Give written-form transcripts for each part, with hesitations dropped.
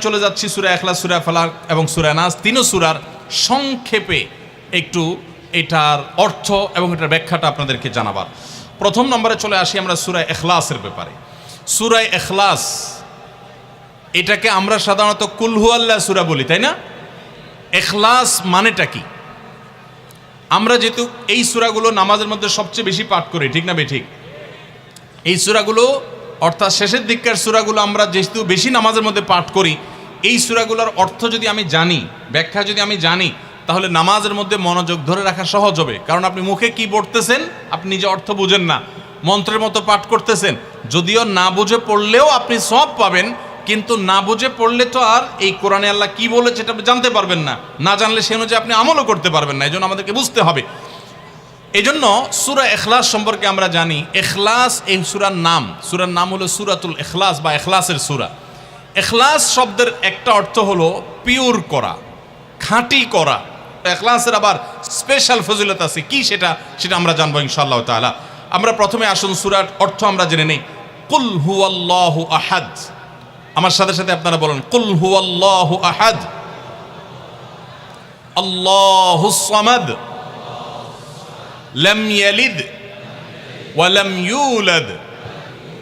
চলে যাচ্ছি সূরা ইখলাস, সূরা ফালাক এবং সূরা নাস, তিনও সূরার সংক্ষেপে একটু এটার অর্থ এবং এটার ব্যাখ্যাটা আপনাদেরকে জানাবার। প্রথম নম্বরে চলে আসি আমরা সূরা ইখলাসের ব্যাপারে। সূরা ইখলাস এটাকে আমরা সাধারণত কুল হুয়াল্লাহ সূরা বলি, তাই না? ইখলাস মানেটা কি? আমরা যেহেতু এই সূরাগুলো নামাজের মধ্যে সবচেয়ে বেশি পাঠ করি, ঠিক না বেঠিক? এই সূরাগুলো অর্থাৎ শেষের দিককার সূরাগুলো আমরা যেহেতু বেশি নামাজের মধ্যে পাঠ করি, এই সূরাগুলোর অর্থ যদি আমি জানি, ব্যাখ্যা যদি আমি জানি, তাহলে নামাজের মধ্যে মনোযোগ ধরে রাখা সহজ হবে। কারণ আপনি মুখে কি পড়তেছেন আপনি নিজে অর্থ বুঝেন না, মন্ত্রের মতো পাঠ করতেছেন, যদিও না বুঝে পড়লেও আপনি সওয়াব পাবেন, কিন্তু না বুঝে পড়লে তো আর এই কোরআনে আল্লাহ কি বলেছে এটা আপনি জানতে পারবেন না, না জানলে সে অনুযায়ী আপনি আমলও করতে পারবেন না। এই জন্য আমাদেরকে বুঝতে হবে। এই জন্য সূরা ইখলাস সম্পর্কে আমরা জানি, ইখলাস এই সূরার নাম হলো সূরাতুল ইখলাস বা ইখলাসের সূরা। ইখলাস শব্দের একটা অর্থ হলো পিওর করা, খাঁটি করা। ইখলাসের আবার স্পেশাল ফজিলত আছে, কি সেটা আমরা জানবো ইনশাআল্লাহ তাআলা। আমরা প্রথমে আসুন সূরার অর্থ আমরা জেনে নেই। কুল হুয়াল্লাহু আহাদ। আমার সাথে সাথে আপনারা বলেন, কুল হুয়াল্লাহু আহাদ, আল্লাহুস সামাদ, লাম ইয়ালিদ ওয়া লাম ইউলাদ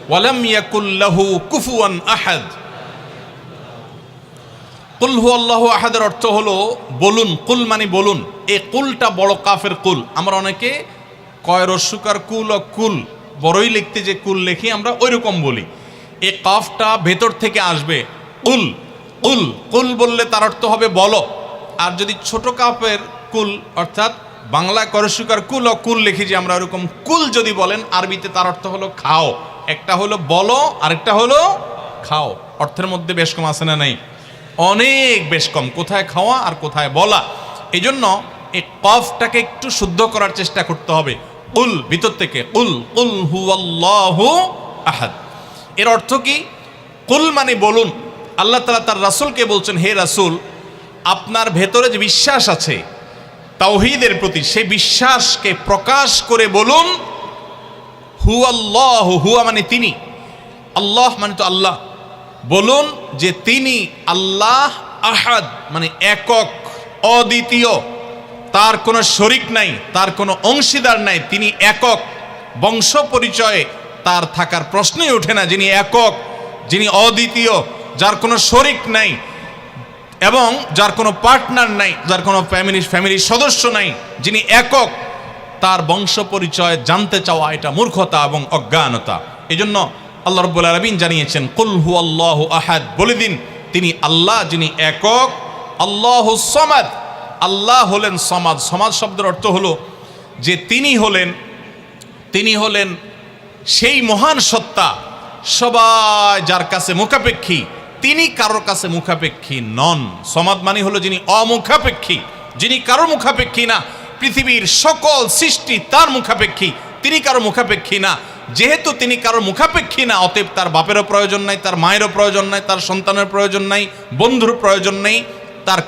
ওয়া লাম ইয়াকুল লাহু কুফুয়ান আহাদ। কুল হুয়াল্লাহু আহাদের অর্থ হলো বলুন। কুল মানে বলুন। এই কুলটা বড় কাফের কুল। আমরা অনেকে কয় রস্যকার কুল ও কুল বড়ই লিখতে যে কুল লিখি আমরা ওইরকম বলি। এই কাফটা ভেতর থেকে আসবে। কুল কুল কুল বললে তার অর্থ হবে বলো। আর যদি ছোট কাফের কুল অর্থাৎ বাংলা করস্যকার কুল ও কুল লিখি যে আমরা ওরকম কুল যদি বলেন, আরবিতে তার অর্থ হলো খাও। একটা হলো বলো, আরেকটা হলো খাও। অর্থের মধ্যে বেশ কম আছে না নাই? অনেক বেশ কম। কোথায় খাওয়া আর কোথায় বলা। এই জন্য এই কফটাকে একটু শুদ্ধ করার চেষ্টা করতে হবে। কুল ভিতর থেকে কুল কুল হুয়াল্লাহু আহাদ। এর অর্থ কি? কুল মানে বলুন। আল্লাহ তাআলা তার রাসূলকে বলছেন, হে রাসূল, আপনার ভেতরে যে বিশ্বাস আছে তাওহীদের প্রতি, সেই বিশ্বাসকে প্রকাশ করে বলুন হুয়াল্লাহু, হুয়া মানে তিনি, আল্লাহ মানে তো আল্লাহ। বলুন যে তিনি আল্লাহ, আহাদ মানে একক, অদ্বিতীয়, তার কোনো শরিক নাই, তার কোনো অংশীদার নাই, তিনি একক। বংশ পরিচয়ে তার থাকার প্রশ্নই ওঠে না। যিনি একক, যিনি অদ্বিতীয়, যার কোনো শরিক নাই এবং যার কোনো পার্টনার নাই, যার কোনো ফ্যামিলির সদস্য নাই, যিনি একক, তার বংশ পরিচয় জানতে চাওয়া এটা মূর্খতা এবং অজ্ঞানতা। এই জন্য আল্লাহ রাব্বুল আলামিন জানিয়েছেন, কুল হুয়াল্লাহু আহাদ, বলে দিন তিনি আল্লাহ যিনি একক, আল্লাহুস সামাদ, আল্লাহ হলেন সমাদ। সমাদ শব্দের অর্থ হলো যে তিনি হলেন সেই মহান সত্তা, সবাই যার কাছে মুখাপেক্ষী, তিনি কারোর কাছে মুখাপেক্ষী নন। সমাদ মানে হলো যিনি অমুখাপেক্ষী, যিনি কারোর মুখাপেক্ষী না। পৃথিবীর সকল সৃষ্টি তার মুখাপেক্ষী, তিনি কারো মুখাপেক্ষী না। যেহেতু তিনি কারোর মুখাপেক্ষী না, অতএব তার বাপেরও প্রয়োজন নাই, তার মায়েরও প্রয়োজন নাই, তার সন্তানের প্রয়োজন নাই, বন্ধুর প্রয়োজন নেই, তার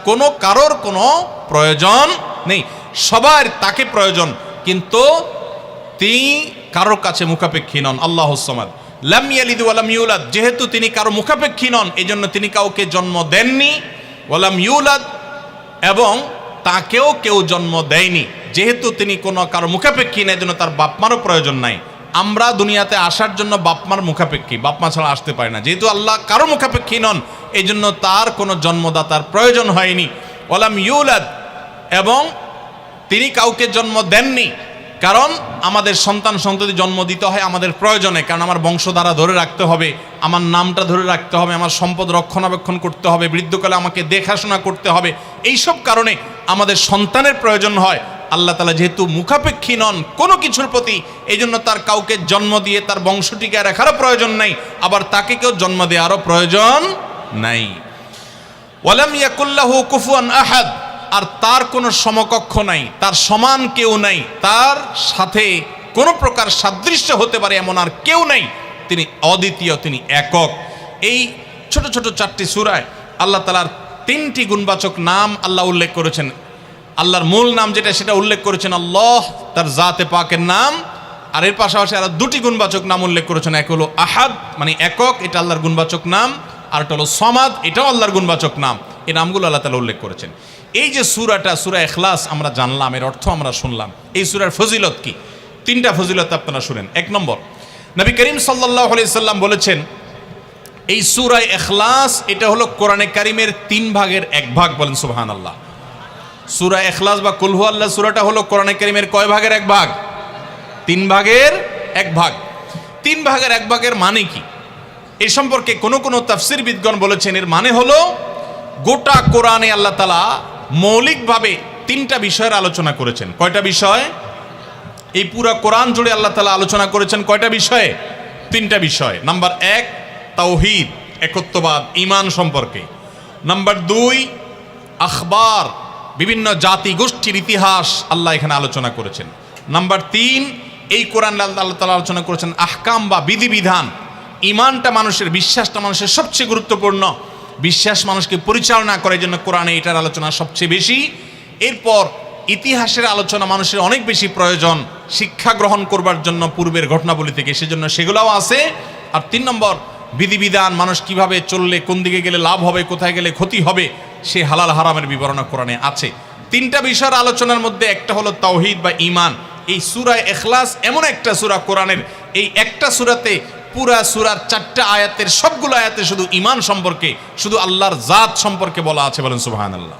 কারোর কোনো প্রয়োজন নেই। সবার তাকে প্রয়োজন, কিন্তু তিনি কারোর কাছে মুখাপেক্ষী নন। আল্লাহুস সামাদ। লাম ইয়ালিদ ওয়া লাম ইউলাদ, যেহেতু তিনি কারো মুখাপেক্ষী নন, এই জন্য তিনি কাউকে জন্ম দেননি। ওয়া লাম ইউলাদ, এবং তাকেও কেউ জন্ম দেয়নি। যেহেতু তিনি কোনো কারো মুখাপেক্ষী না, এই জন্য তার বাপমারও প্রয়োজন নাই। আমরা দুনিয়াতে আসার জন্য বাপমার মুখাপেক্ষী, বাপমা ছাড়া আসতে পারে না। যেহেতু আল্লাহ কারো মুখাপেক্ষী নন, এই জন্য তার কোনো জন্মদাতার প্রয়োজন হয়নি। ওয়া লাম ইউলাদ, এবং তিনি কাউকে জন্ম দেননি। কারণ আমাদের সন্ততি জন্ম দিতে হয় আমাদের প্রয়োজনে, কারণ আমার বংশধারা ধরে রাখতে হবে, আমার নামটা ধরে রাখতে হবে, আমার সম্পদ রক্ষণাবেক্ষণ করতে হবে, বৃদ্ধকালে আমাকে দেখাশোনা করতে হবে। এইসব কারণে আমাদের সন্তানের প্রয়োজন হয়। আল্লাহ তাআলা যেহেতু মুখাপেক্ষী নন কোনো কিছুর প্রতি, এই জন্য তার কাউকে জন্ম দিয়ে তার বংশ টিকায় রাখারও প্রয়োজন নাই, আবার তাকে কেউ জন্ম দেওয়ারও প্রয়োজন নাই। ওয়ালাম ইয়াকুল লাহু কুফুয়ান আহাদ, আর তার কোনো সমকক্ষ নাই, তার সমান কেউ নাই, তার সাথে কোনো প্রকার সাদৃশ্য হতে পারে এমন আর কেউ নাই। তিনি অদ্বিতীয়, তিনি একক। এই ছোট ছোট 4টি সূরায় আল্লাহ তাআলার 3টি গুণবাচক নাম আল্লাহ উল্লেখ করেছেন। আল্লাহর মূল নাম যেটা সেটা উল্লেখ করেছেন আল্লাহ, তার জাতে পাকের নাম, আর এর পাশাপাশি আরো 2টি গুণবাচক নাম উল্লেখ করেছেন। এক হলো আহাদ মানে একক, এটা আল্লাহর গুণবাচক নাম, আর একটা হলো সমাদ, এটাও আল্লাহর গুণবাচক নাম। এই নামগুলো আল্লাহ তাআলা উল্লেখ করেছেন। এই যে সূরাটা, সূরা ইখলাস আমরা জানলাম, এর অর্থ আমরা শুনলাম। এই সূরার ফজিলত কি? 3টা ফজিলত আপনারা শুনেন। 1 নম্বর, নবী করিম সাল্লাল্লাহু আলাইহি সাল্লাম বলেছেন এই সূরা ইখলাস এটা হলো কোরআনে কারিমের 3 ভাগের 1 ভাগ। বলেন সুবহানাল্লাহ। সূরা ইখলাস বা কুল হুয়াল্লাহ সূরাটা হলো কোরআনে কারিমের কয় ভাগের 1 ভাগ? 3 ভাগের 1 ভাগ। 3 ভাগের 1 ভাগের মানে কি? এই সম্পর্কে কোনো তাফসীরবিদগণ বলেছেন এর মানে হলো গোটা কোরআনে আল্লাহ তাআলা মৌলিকভাবে 3টা বিষয়ের আলোচনা করেছেন। কয়টা বিষয়? এই পুরো কোরআন জুড়ে আল্লাহ তাআলা আলোচনা করেছেন কয়টা বিষয়ে? 3টা বিষয়। নাম্বার 1 তাওহীদ, একত্ববাদ, ঈমান সম্পর্কে। নাম্বার 2 আখবার, বিভিন্ন জাতি গোষ্ঠীর ইতিহাস আল্লাহ এখানে আলোচনা করেছেন। নাম্বার 3 এই কোরআন আল্লাহ তাআলা আলোচনা করেছেন আহকাম বা বিধিবিধান। ঈমানটা মানুষের, বিশ্বাসটা মানুষের সবচেয়ে গুরুত্বপূর্ণ। বিশ্বাস মানুষকে পরিচালনা করে, জন্য কোরআনে এটার আলোচনা সবচেয়ে বেশি। এরপর ইতিহাসের আলোচনা মানুষের অনেক বেশি প্রয়োজন শিক্ষা গ্রহণ করবার জন্য পূর্বের ঘটনাবলী থেকে, সেজন্য সেগুলোও আছে। আর 3 নম্বর বিধিবিধান, মানুষ কিভাবে চললে কোন দিকে গেলে লাভ হবে, কোথায় গেলে ক্ষতি হবে, সে হালাল হারামের বিবরণ কোরআনে আছে। 3টা বিষয়ের আলোচনার মধ্যে একটা হলো তাওহীদ বা ঈমান। এই সূরা ইখলাস এমন একটা সূরা কোরআনের, এই একটা সূরাতে পুরা সূরার 4টা আয়াতের সবগুলো আয়াতে শুধু ঈমান সম্পর্কে, শুধু আল্লাহর জাত সম্পর্কে বলা আছে। বলেন সুবহানাল্লাহ।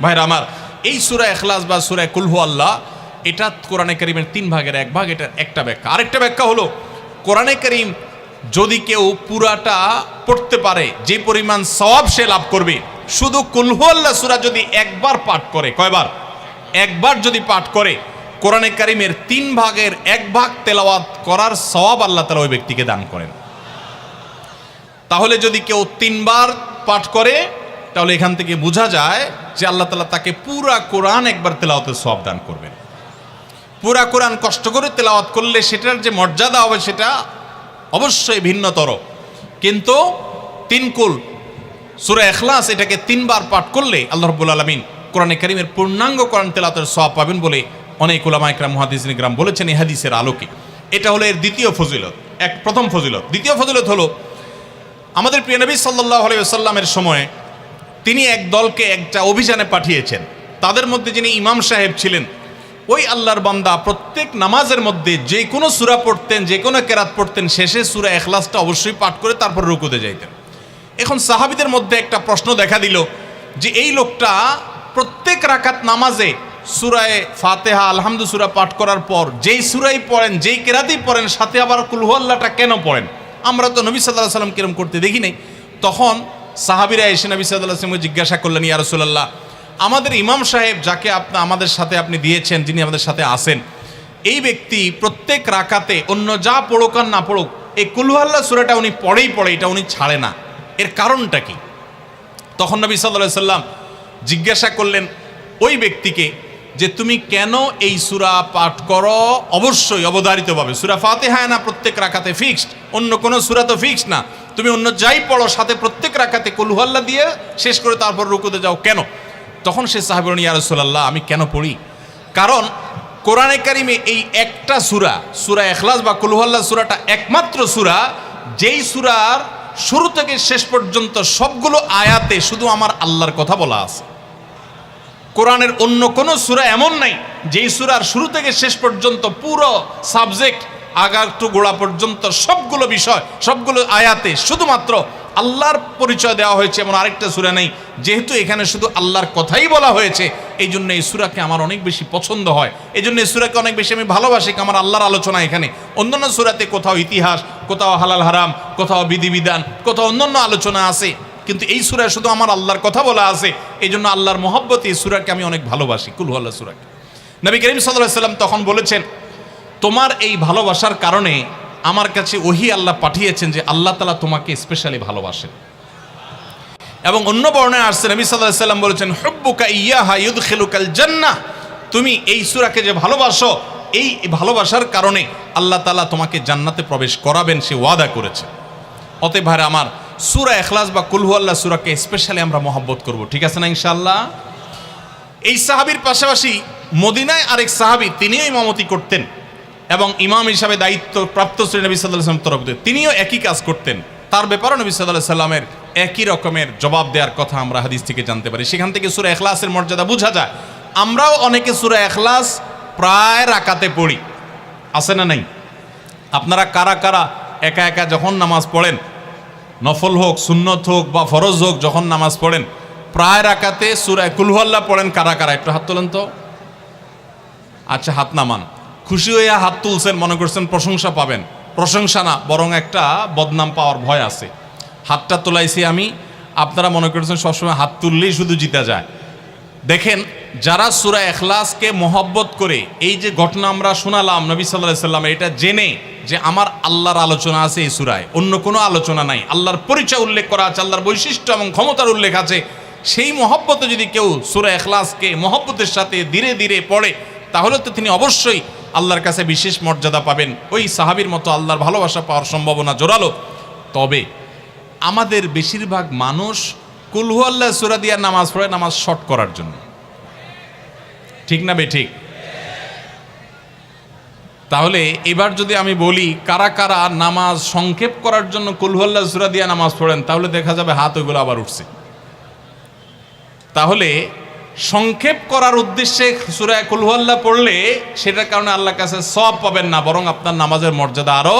ভাইরা আমার, এই সূরা ইখলাস বা সূরা কুল হুয়াল্লাহ এটা কোরআনে কারীমের 3 ভাগের 1 ভাগ। এটা একটা ব্যাখ্যা। আরেকটা ব্যাখ্যা হলো কোরআনে কারীম যদি কেউ পুরাটা পড়তে পারে যে পরিমাণ সওয়াব সে লাভ করবে। শুধু কুল হুয়াল্লাহ সূরা যদি একবার পাঠ করে, কয়বার? একবার যদি পাঠ করে, কোরআনে কারীমের 3 ভাগের 1 ভাগ তেলাওয়াত করার সওয়াব আল্লাহ তাআলা ওই ব্যক্তিকে দান করেন। তাহলে যদি কেউ 3 বার পাঠ করে, তাহলে এখান থেকে বোঝা যায় যে আল্লাহ তাআলা তাকে পুরা কোরআন একবার তেলাওয়াতের সওয়াব দান করবেন। পুরা কোরআন কষ্ট করে তেলাওয়াত করলে সেটার যে মর্যাদা হবে সেটা অবশ্যই ভিন্নতর। কিন্তু 3 কুল সূরা ইখলাস এটাকে 3 বার পাঠ করলে আল্লাহ রাব্বুল আলামিন কোরআনে কারীমের পূর্ণাঙ্গ কোরআন তেলাওয়াতের সওয়াব পাবেন বলে অনেক উলামা ইকরাম, মুহাদ্দিসিন ইকরাম বলেছেন এই হাদিসের আলোকে। এটা হলো এর দ্বিতীয় ফজিলত। প্রথম ফজিলত। দ্বিতীয় ফজিলত হলো আমাদের প্রিয় নবী সাল্লাল্লাহু আলাইহি ওয়াসাল্লামের সময় তিনি এক দলকে একটা অভিযানে পাঠিয়েছেন। তাদের মধ্যে যিনি ইমাম সাহেব ছিলেন, ওই আল্লাহর বান্দা প্রত্যেক নামাজের মধ্যে যে কোনো সূরা পড়তেন, যে কোনো কেরাত পড়তেন, শেষে সূরা ইখলাসটা অবশ্যই পাঠ করে তারপর রুকুতে যাইতেন। এখন সাহাবীদের মধ্যে একটা প্রশ্ন দেখা দিল যে এই লোকটা প্রত্যেক রাকাত নামাজে সূরায়ে ফাতিহা, আলহামদু সূরা পাঠ করার পর যেই সূরাই পড়েন, যেই কেরাতেই পড়েন, সাথে আবার কুল হুয়াল্লাহটা কেন পড়েন? আমরা তো নবী সাল্লাল্লাহু আলাইহি ওয়াসাল্লাম কিরম করতে দেখি নাই। তখন সাহাবীরা এসে নবী সাল্লাল্লাহু আলাইহি ওয়াসাল্লামকে জিজ্ঞাসা করলেন, ইয়া রাসূলুল্লাহ, আমাদের ইমাম সাহেব যাকে আমাদের সাথে আপনি দিয়েছেন, যিনি আমাদের সাথে আসেন, এই ব্যক্তি প্রত্যেক রাকাতে অন্য যা পড়ুক আর না পড়ুক এই কুল হুয়াল্লাহ সূরাটা উনি পড়ে, এটা উনি ছাড়ে না, এর কারণটা কি? তখন নবী সাল্লাল্লাহু আলাইহি ওয়াসাল্লাম জিজ্ঞাসা করলেন ওই ব্যক্তিকে যে তুমি কেন এই সূরা পাঠ করো? অবশ্যই অবধারিতভাবে সূরা ফাতিহা না প্রত্যেক রাকাতে ফিক্সড, অন্য কোনো সূরা তো ফিক্সড না, তুমি অন্য যাই পড়ো সাথে প্রত্যেক রাকাতে কুল হুয়াল্লাহ দিয়ে শেষ করে তারপর রুকুতে যাও কেন? তখন সে সাহাবী বলেন, ইয়া রাসূলুল্লাহ, আমি কেন পড়ি? কারণ কোরআনে কারিমে এই একটা সূরা, সূরা ইখলাস বা কুল হুয়াল্লাহ সূরাটা একমাত্র সূরা যেই সূরার শুরু থেকে শেষ পর্যন্ত সবগুলো আয়াতে শুধু আমার আল্লাহর কথা বলা আছে। কোরআনের অন্য কোনো সূরা এমন নাই যেই সূরার শুরু থেকে শেষ পর্যন্ত পুরো সাবজেক্ট আগার টু গোড়া পর্যন্ত সবগুলো বিষয়, সবগুলো আয়াতে শুধুমাত্র আল্লাহর পরিচয় দেওয়া হয়েছে, এমন আরেকটা সূরা নেই। যেহেতু এখানে শুধু আল্লাহর কথাই বলা হয়েছে, এই জন্য এই সূরাকে আমার অনেক বেশি পছন্দ হয়, এই জন্য এই সূরাকে অনেক বেশি আমি ভালোবাসি। আমার আল্লাহর আলোচনা এখানে। অন্যান্য সূরাতে কোথাও ইতিহাস, কোথাও হালাল হারাম, কোথাও বিধিবিধান, কোথাও অন্যান্য আলোচনা আছে, কিন্তু এই সূরায় শুধু আমার আল্লাহর কথা বলা আছে। এই জন্য আল্লাহর মহব্বতে এই সূরাকে আমি অনেক ভালোবাসি, কুল হুয়াল্লাহ সূরাকে। নবী করিম সাল্লাল্লাহু আলাইহি ওয়াসাল্লাম তখন বলেছেন, তোমার এই ভালোবাসার কারণে আমার কাছে ওহী আল্লাহ পাঠিয়েছেন যে আল্লাহ তাআলা তোমাকে স্পেশালি ভালোবাসেন। এবং অন্য বর্ণনায় আসছে নবী সাল্লাল্লাহু আলাইহি ওয়াসাল্লাম বলেছেন, হুব্বুকা ইয়াহা ইউদখিলুকাল জান্নাহ, তুমি এই সূরাকে যে ভালোবাসো, এই ভালোবাসার কারণে আল্লাহ তাআলা তোমাকে জান্নাতে প্রবেশ করাবেন, সে ওয়াদা করেছে। অতএব ভাইরা আমার, সূরা ইখলাস বা কুল হুয়াল্লাহ সূরাকে স্পেশালি আমরা মহব্বত করব, ঠিক আছে না ইনশাআল্লাহ? এই সাহাবীর পাশাপাশি মদিনায় আরেক সাহাবী, তিনিও ইমামতি করতেন এবং ইমাম হিসাবে দায়িত্ব প্রাপ্ত ছিলেন নবী সাল্লাল্লাহু আলাইহি ওয়াসাল্লাম তরফ থেকে, তিনিও একই কাজ করতেন। তার ব্যাপারে নবী সাল্লাল্লাহু আলাইহি ওয়াসাল্লামের একই রকমের জবাব দেওয়ার কথা আমরা হাদিস থেকে জানতে পারি। সেখান থেকে সূরা ইখলাসের মর্যাদা বোঝা যায়। আমরাও অনেকে সূরা ইখলাস প্রায় রাকাতে পড়ি, আছে না নাই? আপনারা কারা কারা একা একা যখন নামাজ পড়েন, নফল হোক সুন্নত হোক বা ফরজ হোক, যখন নামাজ পড়েন প্রায় রাকাতে সূরা কুল হুয়াল্লাহ পড়েন কারা কারা? একটু হাত তোলেন তো। আচ্ছা, হাত নামান। খুশি হয়ে হাত তুলছেন, মনে করছেন প্রশংসা পাবেন। প্রশংসা না, বরং একটা বদনাম পাওয়ার ভয় আছে। হাতটা তোলাইছি আমি, আপনারা মনে করছেন সবসময় হাত তুললেই শুধু জিতা যায়। দেখেন, যারা সূরা ইখলাসকে মহব্বত করে, এই যে ঘটনা আমরা শোনালাম নবী সাল্লাল্লাহু আলাইহি ওয়াসাল্লাম, এটা জেনে যে আমার আল্লাহর আলোচনা আছে এই সূরায়, অন্য কোনো আলোচনা নাই, আল্লাহর পরিচয় উল্লেখ করা আছে, আল্লাহর বৈশিষ্ট্য এবং ক্ষমতার উল্লেখ আছে, সেই মহব্বতে যদি কেউ সূরা ইখলাসকে মহব্বতের সাথে ধীরে ধীরে পড়ে, তাহলে তো তিনি অবশ্যই আল্লাহর কাছে বিশেষ মর্যাদা পাবেন। ওই সাহাবীর মতো আল্লাহর ভালোবাসা পাওয়ার সম্ভাবনা জোরালো। তবে আমাদের বেশিরভাগ মানুষ কুল হুয়াল্লাহ সূরা দিয়ে নামাজ পড়ে নামাজ শর্ট করার জন্য, ঠিক না বেঠিক? তাহলে এবার যদি আমি বলি কারা কারা নামাজ সংক্ষেপ করার জন্য কুল হুয়াল্লাহ সূরা দিয়ে নামাজ পড়েন, তাহলে দেখা যাবে হাত ওইগুলো আবার উঠছে। তাহলে সংক্ষেপ করার উদ্দেশ্যে সূরা কুল হুয়াল্লাহ পড়লে সেটার কারণে আল্লাহর কাছে সওয়াব পাবেন না, বরং আপনার নামাজের মর্যাদা আরো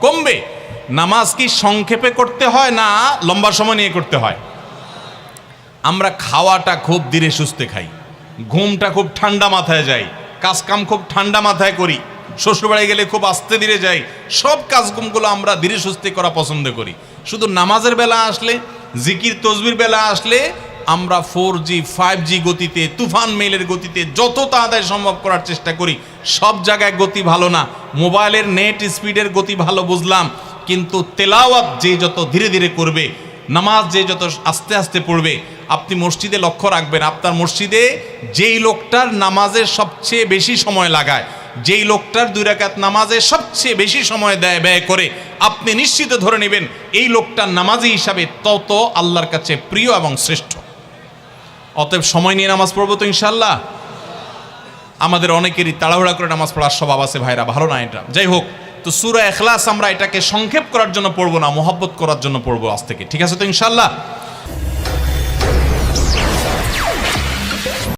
কমবে। নামাজ কি সংক্ষেপে করতে হয় না লম্বা সময় নিয়ে করতে হয়? আমরা খাওয়াটা খুব ধীরে সুস্থে খাই, ঘুমটা খুব ঠান্ডা মাথায় যাই, কাজকাম খুব ঠান্ডা মাথায় করি, শ্বশুরবাড়ি গেলে খুব আস্তে ধীরে যাই, সব কাজগুলো আমরা ধীরে সুস্থে করা পছন্দ করি। শুধু নামাজের বেলা আসলে, জিকির তসবির বেলা আসলে আমরা 4G 5G গতিতে, তুফান মেইলের গতিতে যত তাড়াতাড়ি সম্ভব করার চেষ্টা করি। সব জায়গায় গতি ভালো না, মোবাইলের নেট স্পিডের গতি ভালো বুঝলাম, কিন্তু তেলাওয়াত যে যত ধীরে ধীরে করবে, নামাজ যে যত আস্তে আস্তে পড়বে, আপনি মসজিদে লক্ষ্য রাখবেন, আপনার মসজিদে যেই লোকটার নামাজের সবচেয়ে বেশি সময় লাগায়, যেই লোকটার 2 রাকাত নামাজে সবচেয়ে বেশি সময় ব্যয় করে, আপনি নিশ্চিত ধরে নেবেন এই লোকটার নামাজি হিসাবে তত আল্লাহর কাছে প্রিয় এবং শ্রেষ্ঠ। অতএব সময় নিয়ে নামাজ পড়বো তো ইনশাল্লাহ। আমাদের অনেকেরই তাড়াহুড়া করে নামাজ পড়ার স্বভাব আছে ভাইরা, ভালো না এটা। যাই হোক, তো সূরা ইখলাস আমরা এটাকে সংক্ষেপ করার জন্য পড়বো না, মহব্বত করার জন্য পড়বো আজ থেকে, ঠিক আছে তো ইনশাল্লাহ।